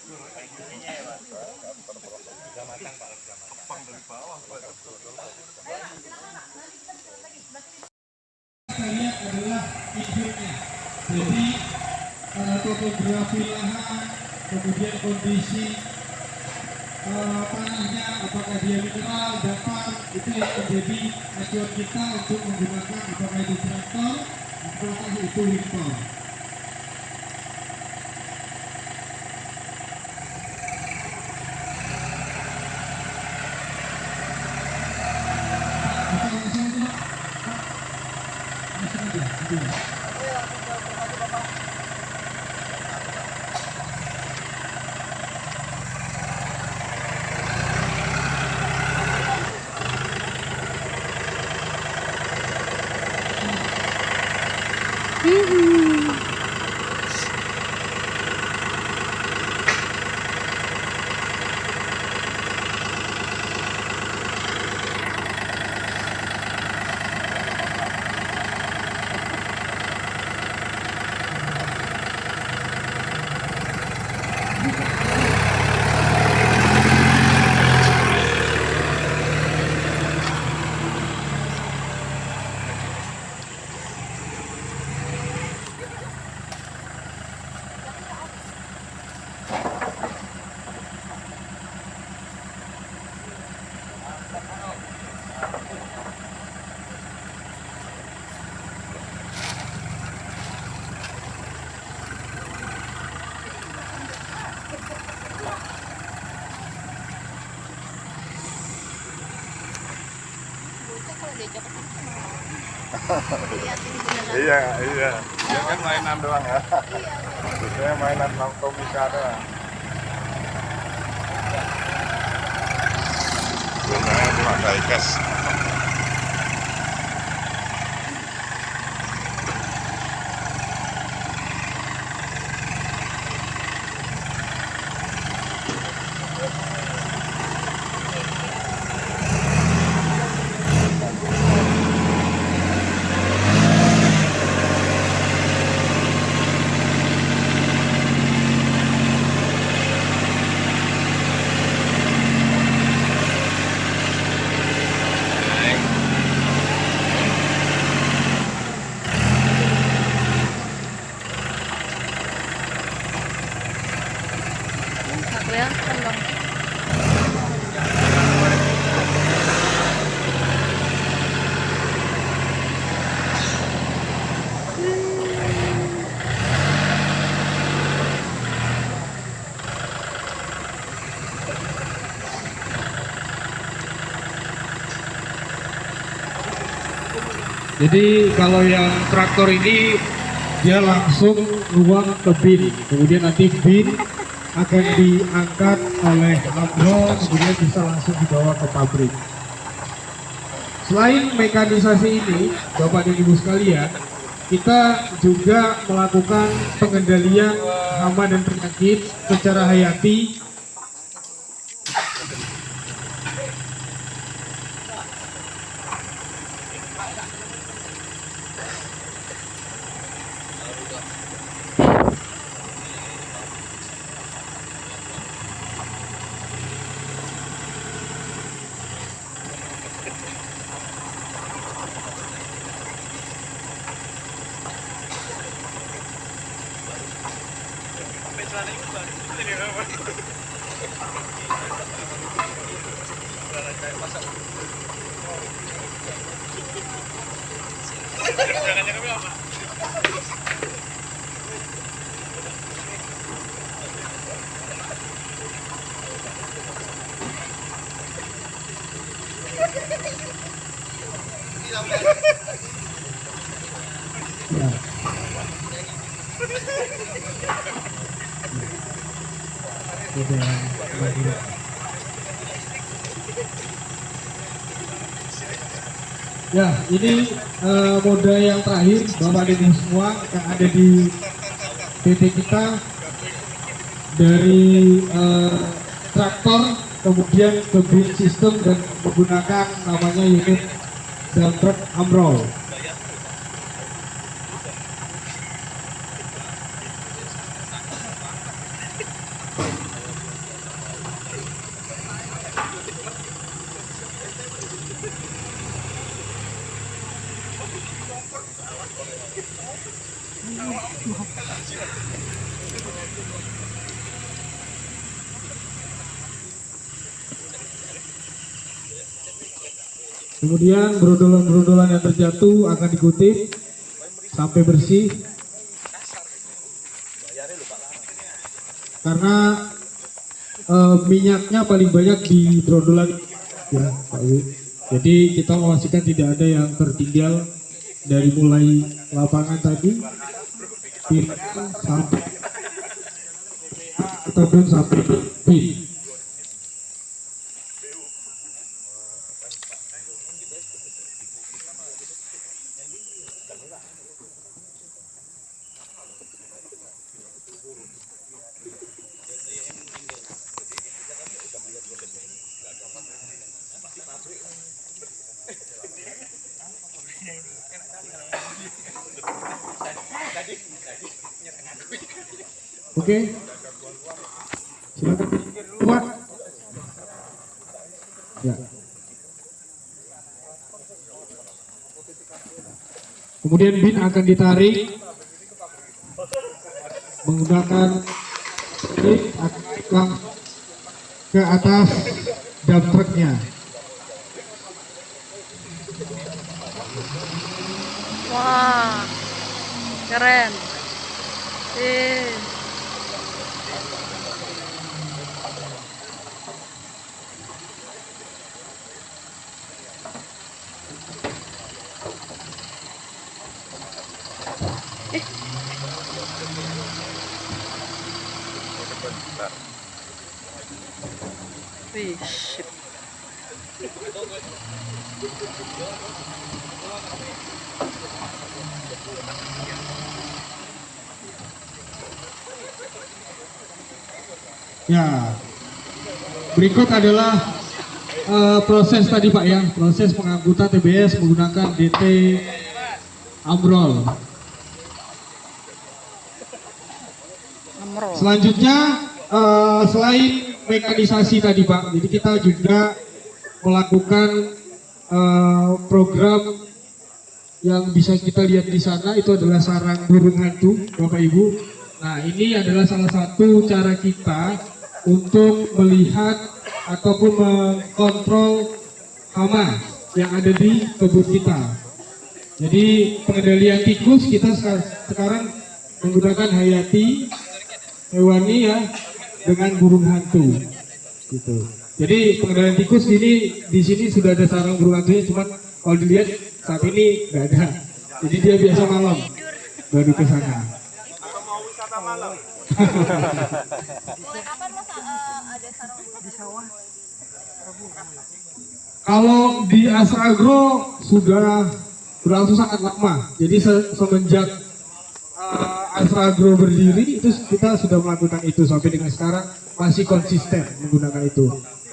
Saya adalah injilnya. Jadi topografi lahan, kemudian kondisi tanahnya, apakah dia mineral, datar, itu yang menjadi acuan kita untuk menggunakan apakah itu traktor, apakah itu limpol. Iya, iya. Dia kan mainan doang ya. Biasanya mainan komika doang. Biasanya cuma diecast. Jadi kalau yang traktor ini dia langsung nuang ke bin, kemudian nanti bin akan diangkat oleh ambrol, kemudian bisa langsung dibawa ke pabrik. Selain mekanisasi ini, Bapak dan Ibu sekalian, kita juga melakukan pengendalian hama dan penyakit secara hayati. Ya, ini moda yang terakhir Bapak dan Ibu semua yang ada di PT kita, dari traktor kemudian ke bin sistem dan menggunakan namanya unit dump truck ambrol. Kemudian brodolan-brodolan yang terjatuh akan dikutip sampai bersih. Karena minyaknya paling banyak di brodolan ya, Pak Ibu. Jadi kita memastikan tidak ada yang tertinggal dari mulai lapangan tadi sampai ataupun sampai pin. Oke, silakan Pak. Ya. Kemudian bin akan ditarik menggunakan lift langsung ke atas dump truknya. Wah, keren. Wih, shit. Ya, berikut adalah proses tadi Pak ya, proses pengangkutan TBS menggunakan DT Amrol. Selanjutnya selain mekanisasi tadi Pak, jadi kita juga melakukan program yang bisa kita lihat di sana, itu adalah sarang burung hantu Bapak Ibu. Nah, ini adalah salah satu cara kita untuk melihat ataupun mengkontrol hama yang ada di kebun kita. Jadi pengendalian tikus kita sekarang menggunakan hayati hewani ya dengan burung hantu gitu. Jadi pengendalian tikus ini di sini sudah ada sarang burung hantunya, cuman kalau dilihat saat ini nggak ada. Jadi dia biasa malam baru ke sana. Atau mau wisata malam? Mulai kapan Mas ada sarang burung di sawah? Kalau di Asragro sudah berlangsung sangat lama. Jadi semenjak Asragro berdiri itu kita sudah melakukan itu sampai dengan sekarang masih konsisten menggunakan itu.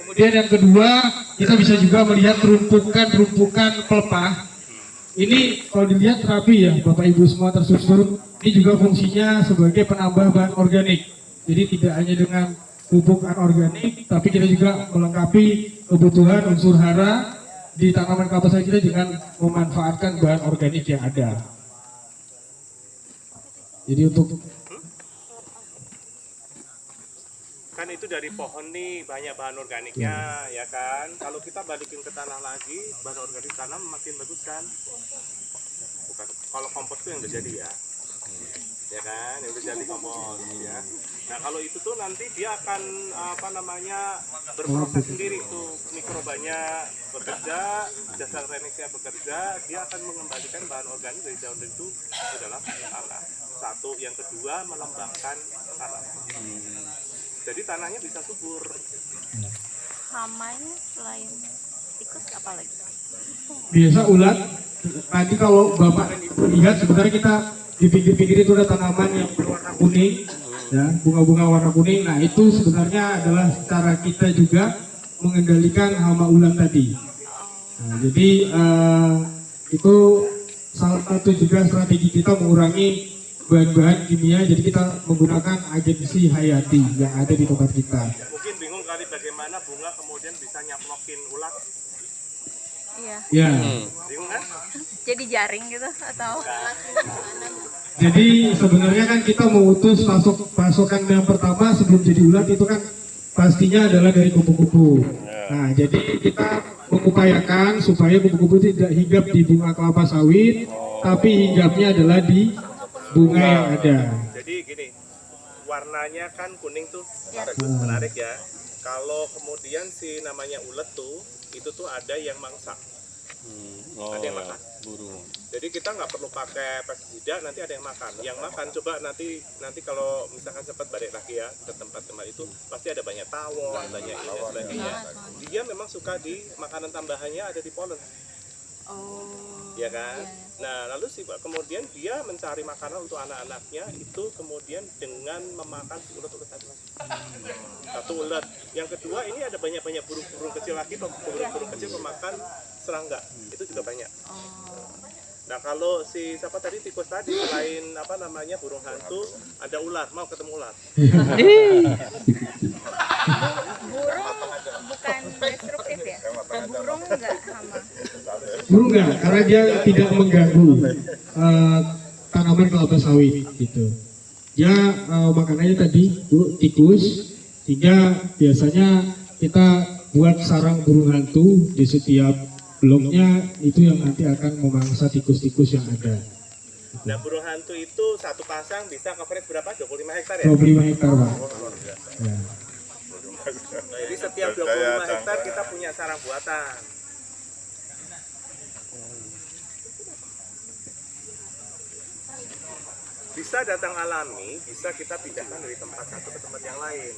Kemudian yang kedua, kita bisa juga melihat rumpukan pelepah. Ini kalau dilihat rapi ya Bapak Ibu semua tersusun. Ini juga fungsinya sebagai penambah bahan organik. Jadi tidak hanya dengan pupuk anorganik, tapi kita juga melengkapi kebutuhan unsur hara di tanaman kelapa sawit kita dengan memanfaatkan bahan organik yang ada. Jadi untuk Kan itu dari pohon nih banyak bahan organiknya ya kan. Kalau kita balikin ke tanah lagi, bahan organik tanam makin bagus kan. Bukan kalau kompos itu yang udah jadi ya kan, yang udah jadi kompos ya. Nah kalau itu tuh nanti dia akan berproses sendiri tuh, mikrobanya bekerja, dasar renexnya bekerja, dia akan mengembalikan bahan organik dari daun itu ke dalam tanah. Satu, yang kedua melembabkan tanah. Jadi tanahnya bisa subur. Hamanya selain tikus apa lagi? biasa ulat. Nanti kalau Bapak dan Ibu lihat sebenarnya kita di pinggir-pinggir itu ada tanaman yang berwarna kuning, ya, bunga-bunga warna kuning. Nah itu sebenarnya adalah cara kita juga mengendalikan hama ulat tadi. Nah, jadi itu salah satu juga strategi kita mengurangi bahan-bahan kimia. Jadi kita menggunakan agensi hayati yang ada di tempat kita. Mungkin bingung kali bagaimana bunga kemudian bisa nyaplokin ulat. Iya. Ya. Bingung kan? Jadi jaring gitu atau Jadi sebenarnya kan kita mengutus pasokan yang pertama sebelum jadi ulat itu kan pastinya adalah dari kupu-kupu. Nah, jadi kita mengupayakan supaya kupu-kupu tidak hinggap di bunga kelapa sawit, tapi hinggapnya adalah di bunga yang ada. Jadi gini, warnanya kan kuning tuh, Ya. bagus, menarik ya. Kalau kemudian si namanya ulet tuh, itu tuh ada yang mangsa. Ada yang makan. Burung. Jadi kita nggak perlu pakai pestisida, nanti ada yang makan. Yang makan coba nanti kalau misalkan sempat balik lagi ya ke tempat-tempat itu, pasti ada banyak tawon, banyak ini dan sebagainya. Dia memang suka di makanan tambahannya ada di polen, Oh. ya kan? Nah lalu kemudian dia mencari makanan untuk anak-anaknya itu kemudian dengan memakan si ulet-ulet tadi. Satu ulet. Yang kedua ini ada banyak-banyak burung-burung kecil lagi, burung-burung kecil pemakan serangga, itu juga banyak. Nah kalau si siapa tadi tikus tadi selain apa namanya burung hantu ada ular, mau ketemu ular. Burung bukan destruktif ya? Burung nggak hama. Burung enggak, karena dia tidak mengganggu tanaman kelapa sawit gitu. Dia makanannya tadi Bu, tikus, sehingga biasanya kita buat sarang burung hantu di setiap bloknya itu yang nanti akan memangsa tikus-tikus yang ada. Nah burung hantu itu satu pasang bisa coverage berapa? 25 hektar ya? 25 hektar Pak. Ya. Jadi setiap 25 hektar kita punya sarang buatan. Bisa datang alami, bisa kita pindahkan dari tempat satu ke tempat yang lain.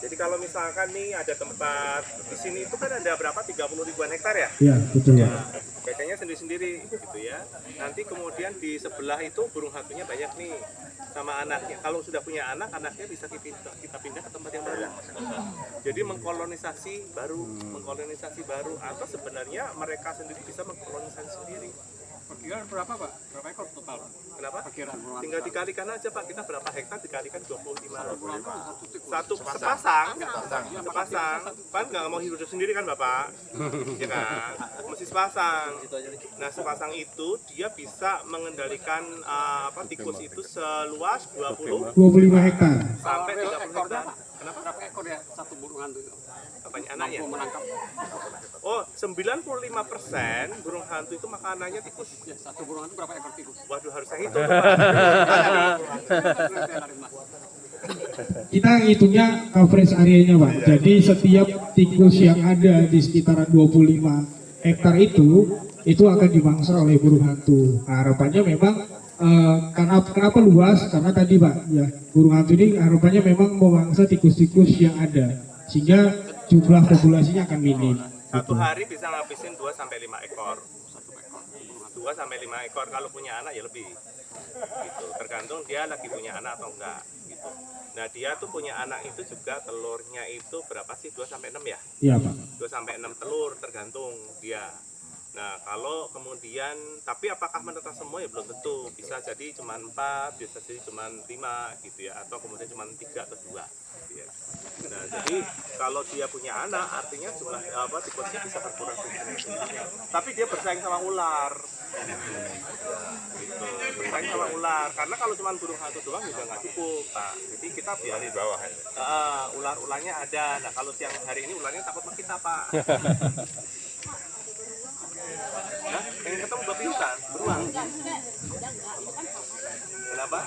Jadi kalau misalkan nih ada tempat di sini itu kan ada berapa 30 ribuan hektar ya? Ya, betul Pak. Kayaknya sendiri-sendiri gitu ya. Nanti kemudian di sebelah itu burung hantunya banyak nih sama anaknya. Kalau sudah punya anak, anaknya bisa kita pindah ke tempat yang baru. Jadi mengkolonisasi baru atau sebenarnya mereka sendiri bisa mengkolonisasi sendiri. Perkiraan berapa Pak? Berapa ekor total? Kenapa? Perkiraan burung hantu. Tinggal dikalikan aja Pak, kita berapa hektar dikalikan 25. Satu tikus. Satu sepasang. Kan nggak mau hidup sendiri kan Bapak? Ya kan? Mesti sepasang. Nah sepasang itu dia bisa mengendalikan tikus itu seluas 25 hektar. sampai Berapa 30 ekor hektar. Pak? Kenapa? Berapa ekor ya satu burung hantu itu? Apanya anaknya? Mampu menangkap Oh 95% burung hantu itu makanannya tikus. ya, satu burung hantu berapa ekor tikus? Waduh harus saya hitung Bapak. Kita ngitungnya coverage areanya Pak. Jadi setiap tikus yang ada di sekitaran 25 hektar itu akan dimangsa oleh burung hantu. Nah, harapannya memang kenapa luas? Karena tadi Pak, ya burung hantu ini harapannya memang memangsa tikus-tikus yang ada, sehingga jumlah populasinya akan minim. Satu hari bisa ngabisin 2 sampai 5 ekor. 2 sampai 5 ekor kalau punya anak ya lebih. Gitu. Tergantung dia lagi punya anak atau enggak gitu. Nah, dia tuh punya anak itu juga telurnya itu berapa sih? 2 sampai 6 ya? Iya Pak. 2 sampai 6 telur tergantung dia. Nah, kalau kemudian tapi apakah menetas semua ya belum tentu. Bisa jadi cuma 4, bisa jadi cuma 5 gitu ya, atau kemudian cuma 3 atau 2 gitu ya. Nah, jadi kalau dia punya anak artinya jumlah tikusnya bisa berkurang signifikan. Tapi dia bersaing sama ular. Gitu. Bersaing sama ular karena kalau cuma burung hantu doang juga nggak cukup, Pak. Jadi kita biarin di bawah. Ular-ularnya ada. Nah, kalau siang hari ini ularnya takut sama kita, Pak. Nah, pengen ketemu babi hutan, beruang. Kenapa?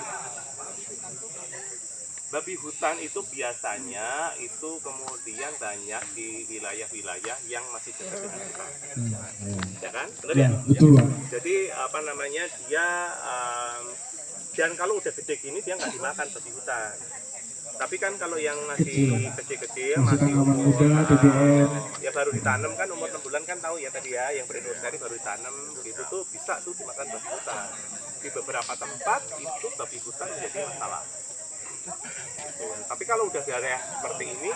Babi hutan itu biasanya itu kemudian banyak di wilayah-wilayah yang masih dekat dengan hutan. Ya kan? Benar ya? Betul Pak. Jadi apa namanya dia dan kalau udah gede gini dia nggak dimakan babi hutan. Tapi kan kalau yang masih kecil-kecil masih tanaman umur muda, BBM. ya baru ditanam kan umur 6 bulan kan tahu ya tadi ya yang berinus tadi baru ditanam gitu tuh bisa tuh dimakan babi hutan. Di beberapa tempat itu babi hutan menjadi masalah. Tapi kalau udah daerah seperti ini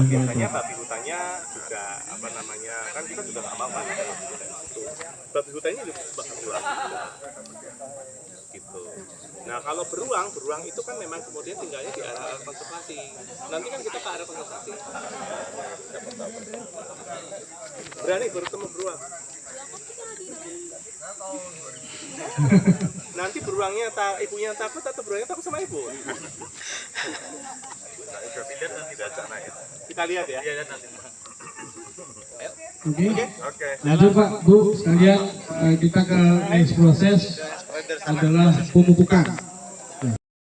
biasanya babi hutannya juga apa namanya kan kita juga nggak mau kan babi hutannya juga beruang gitu. Nah kalau beruang itu kan memang kemudian tinggalnya di area konservasi. Nanti kan kita ke area konservasi. Berani bertemu beruang. Nanti beruangnya ibunya takut atau beruangnya takut sama ibu? Kita lihat ya. Oke. Lanjut Pak, Bu, sekalian kita ke next proses adalah pemupukan.